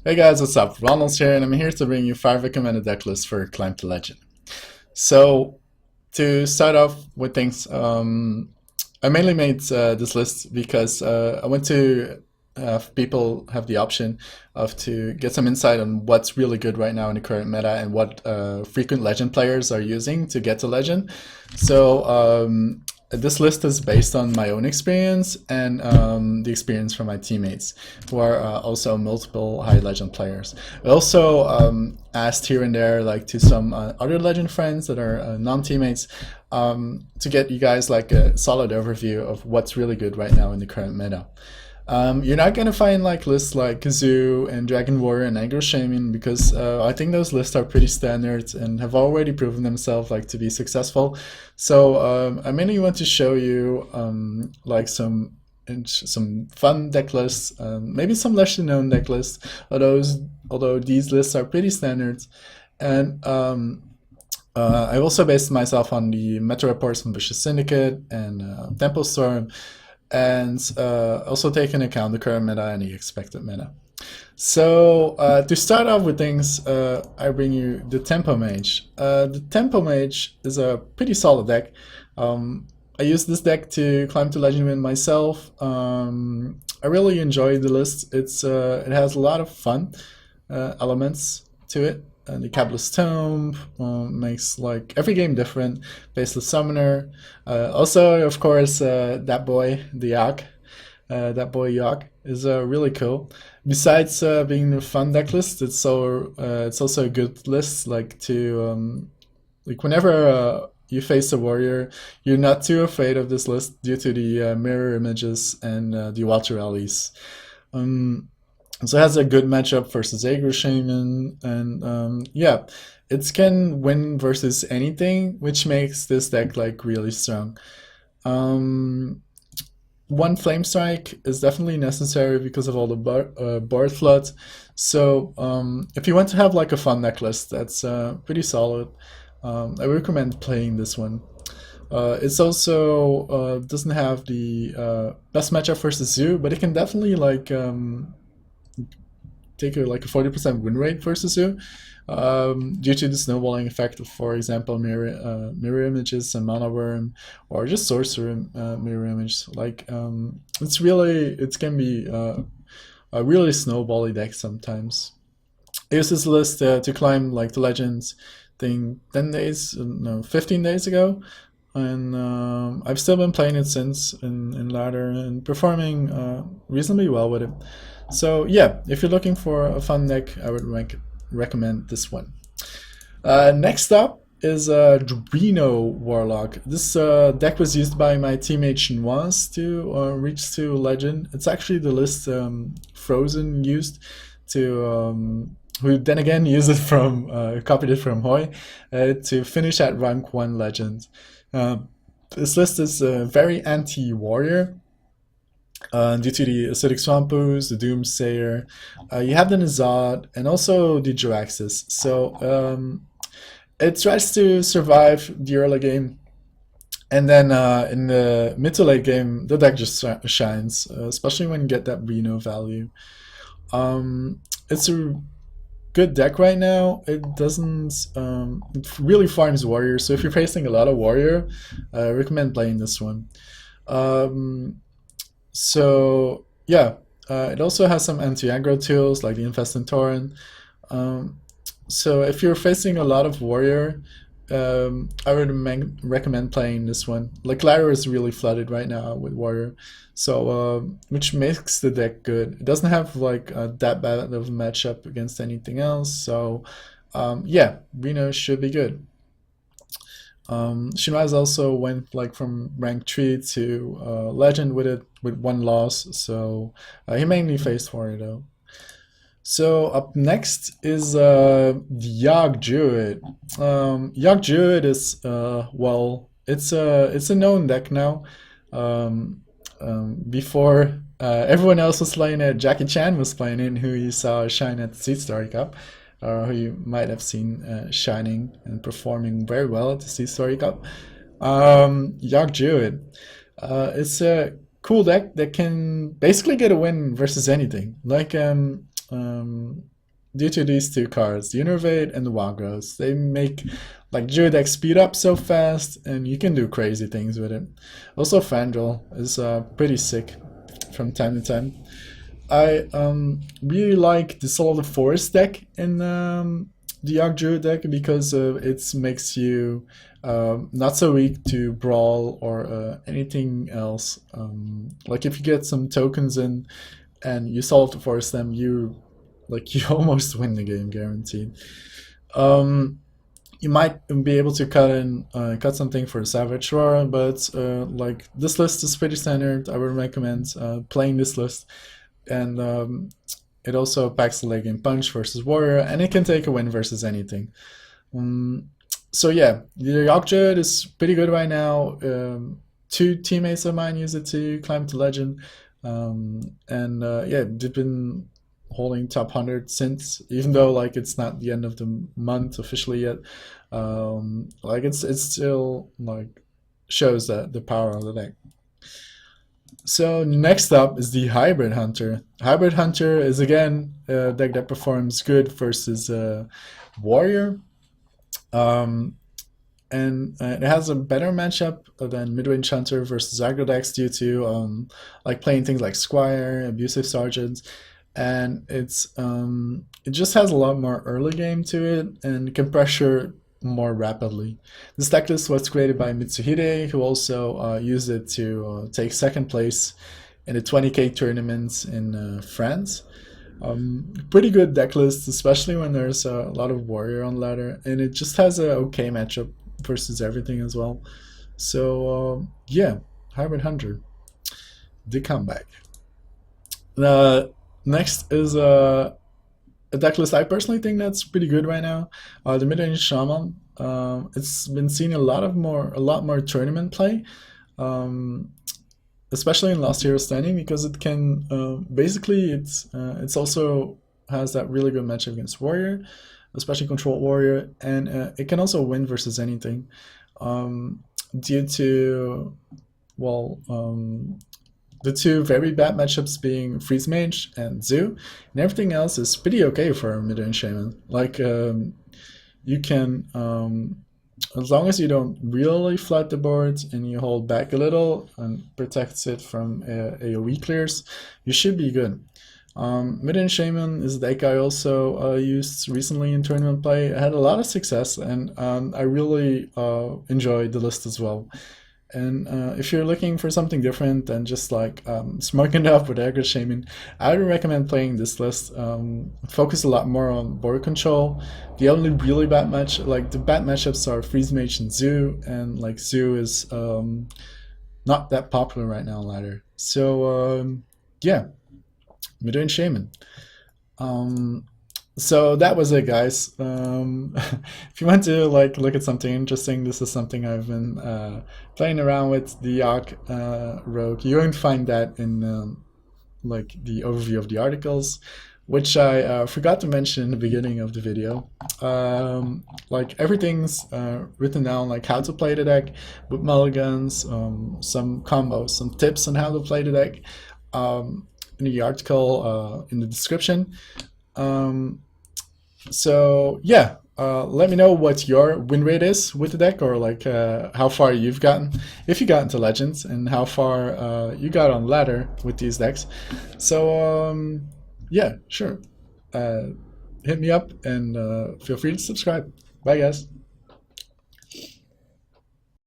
Hey guys, what's up? Rondels here, and I'm here to bring you 5 recommended deck lists for Climb to Legend. So, to start off with things, I mainly made this list because I want to have people have the option of to get some insight on what's really good right now in the current meta and what frequent Legend players are using to get to Legend. So, this list is based on my own experience and the experience from my teammates, who are also multiple high legend players. I also asked here and there, like to some other legend friends that are non-teammates, to get you guys like a solid overview of what's really good right now in the current meta. You're not gonna find like lists like Kazoo and Dragon Warrior and Aggro Shaman because I think those lists are pretty standard and have already proven themselves like to be successful. So I mainly want to show you like some fun deck lists, maybe some lesser known deck lists. Although these lists are pretty standard, and I also based myself on the meta reports from Vicious Syndicate and Temple Storm, and also take into account the current meta and the expected meta. So to start off with things, I bring you the Tempo Mage. The Tempo Mage is a pretty solid deck. I use this deck to climb to Legend Win myself. I really enjoy the list. It has a lot of fun elements to it. And the Capitalist Tome makes like every game different. Faceless Summoner. Also, of course, that boy, the Yak. That boy Yak is really cool. Besides being a fun deck list, it's also a good list. Like whenever you face a warrior, you're not too afraid of this list due to the mirror images and the water rallies. So it has a good matchup versus Aggro Shaman, and yeah, it can win versus anything, which makes this deck like really strong. Um, One Flame Strike is definitely necessary because of all the board flood. So if you want to have like a fun deck list that's pretty solid, I recommend playing this one. It's also doesn't have the best matchup versus Zoo, but it can definitely like take like a 40% win rate versus you, due to the snowballing effect of, for example, mirror images and mana worm, or just sorcerer mirror image. Like it can be a really snowbally deck sometimes. I used this list to climb like the legends thing 10 days, no, 15 days ago, and I've still been playing it since in ladder and performing reasonably well with it. So yeah, if you're looking for a fun deck, I would recommend this one. Next up is Reno Warlock. This deck was used by my teammate Chinoise to reach to Legend. It's actually the list Frozen used to, who then again used it from, copied it from Hoi, to finish at rank 1 Legend. This list is very anti-warrior. Due to the Acidic Swampus, the Doomsayer, you have the Nazad, and also the Jiraxis. So it tries to survive the early game, and then in the mid to late game, the deck just shines, especially when you get that Reno value. It's a good deck right now. It doesn't it really farms warrior, so if you're facing a lot of warrior, I recommend playing this one. So yeah, it also has some anti-aggro tools like the Infestant Torrent. Um, so if you're facing a lot of warrior, I would recommend playing this one. Like ladder is really flooded right now with warrior, so which makes the deck good. It doesn't have like that bad of a matchup against anything else. So yeah, Reno should be good. Shinraz also went like from rank 3 to legend with it with 1 loss, so he mainly faced warrior though. So up next is Yogg Druid. Yogg Druid is well, it's a known deck now. Before everyone else was playing it, Jackie Chan was playing it, who you saw shine at the Seed Story Cup, who you might have seen shining and performing very well at the Sea Story Cup. Yogg Druid. It's a cool deck that can basically get a win versus anything. Like due to these two cards, the Innervate and the Wagros. They make like Druid speed up so fast, and you can do crazy things with it. Also, Fandral is pretty sick from time to time. I really like the Soul of the Forest deck in the Yogg Druid deck because it makes you not so weak to Brawl or anything else. Like if you get some tokens in and you Soul of the Forest them, you almost win the game, guaranteed. You might be able to cut something for Savage Roar, but like this list is pretty standard. I would recommend playing this list, and it also packs the late game punch versus Warrior, and it can take a win versus anything. So yeah, the Yogg Druid is pretty good right now. Two teammates of mine use it to climb to legend, and yeah, they've been holding top 100 since, even though like it's not the end of the month officially yet. Like it's still like shows that the power of the deck. So next up is the Hybrid Hunter. Hybrid Hunter is again a deck that performs good versus Warrior. And it has a better matchup than Midrange Hunter versus aggro decks due to like playing things like Squire, Abusive Sergeants, and it just has a lot more early game to it and can pressure more rapidly. This deck list was created by Mitsuhide, who also used it to take second place in the 20k tournaments in France. Pretty good deck list, especially when there's a lot of Warrior on ladder, and it just has a okay matchup versus everything as well. So yeah, Hybrid Hunter, the comeback. Next is a deck list I personally think that's pretty good right now. The Midrange Shaman. It's been seeing a lot more tournament play, especially in Last Hero Standing, because it can basically it's also has that really good matchup against Warrior, especially Control Warrior, and it can also win versus anything, due to the two very bad matchups being Freeze Mage and Zoo, and everything else is pretty okay for Midrange Shaman. Like you can, as long as you don't really flood the board and you hold back a little and protects it from AoE clears, you should be good. Midrange Shaman is a deck I also used recently in tournament play. I had a lot of success, and I really enjoyed the list as well. And if you're looking for something different than just like smarking it up with aggro Shaman, I would recommend playing this list. Focus a lot more on board control. The only really bad the bad matchups are Freeze Mage and Zoo, and like Zoo is not that popular right now on ladder. So yeah, Midrange Shaman. So that was it, guys. If you want to like look at something interesting, this is something I've been playing around with, the Yogg Rogue. You're going to find that in like the overview of the articles, which I forgot to mention in the beginning of the video. Like everything's written down, like how to play the deck with mulligans, some combos, some tips on how to play the deck, in the article in the description. So yeah, let me know what your win rate is with the deck, or like how far you've gotten, if you got into Legends, and how far you got on ladder with these decks. So yeah, sure. Hit me up, and feel free to subscribe. Bye, guys.